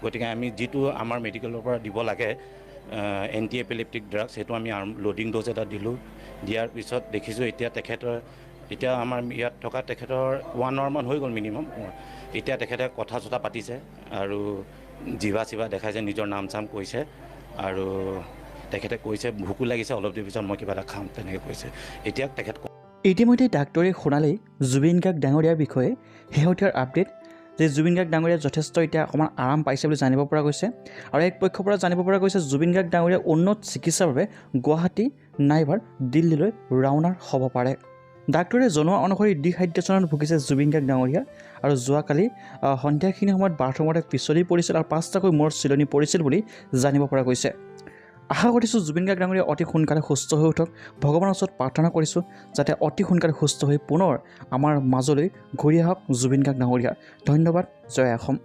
গতিকে আমি যিটো আমাৰ মেডিকেলৰ পৰা দিব লাগে এণ্টি এপিলেপ্টিক ড্ৰাগছ সেইটো আমি লোডিং ড'জ এটা দিলোঁ। দিয়াৰ পিছত দেখিছোঁ এতিয়া আমাৰ ইয়াত থকা তেখেতৰ 1 hour মান হৈ গ'ল মিনিমাম। এতিয়া তেখেতে কথা চথা পাতিছে আৰু জিভা চিভা দেখাইছে, নিজৰ নাম চাম কৈছে আৰু তেখেতে কৈছে ভোকো লাগিছে, অলপ দেৰি পিছত মই কিবা এটা খাম, তেনেকৈ কৈছে। এতিয়া তেখেত ইতিমধ্যে ডাক্তৰে শুনালেই জুবিন গাৰ্গ ডাঙৰীয়াৰ বিষয়ে শেহতীয়া আপডেট যে জুবিন গাৰ্গ ডাঙৰীয়া যথেষ্ট এতিয়া অকণমান আৰাম পাইছে বুলি জানিব পৰা গৈছে। আৰু এক পক্ষৰ পৰা জানিব পৰা গৈছে জুবিন গাৰ্গ ডাঙৰীয়া উন্নত চিকিৎসাৰ বাবে গুৱাহাটী নাইবাৰ দিল্লীলৈ ৰাওনা হ'ব পাৰে। ডাক্তৰে জনোৱা অনুসৰি ডিহাইড্ৰেশ্যনত ভুগিছে জুবিন গাৰ্গ ডাঙৰীয়া আৰু যোৱাকালি সন্ধিয়াখিনি সময়ত বাথৰুমতে পিছলি পৰিছিল আৰু 5টাকৈ মূৰত চিলনি পৰিছিল বুলি জানিব পৰা গৈছে। আশা কৰিছোঁ জুবিন গাৰ্গ ডাঙৰীয়া অতি সোনকালে সুস্থ হৈ উঠক। ভগৱানৰ ওচৰত প্ৰাৰ্থনা কৰিছোঁ যাতে অতি সোনকালে সুস্থ হৈ পুনৰ আমাৰ মাজলৈ ঘূৰি আহক জুবিন গাৰ্গ ডাঙৰীয়া। ধন্যবাদ। জয় অসম।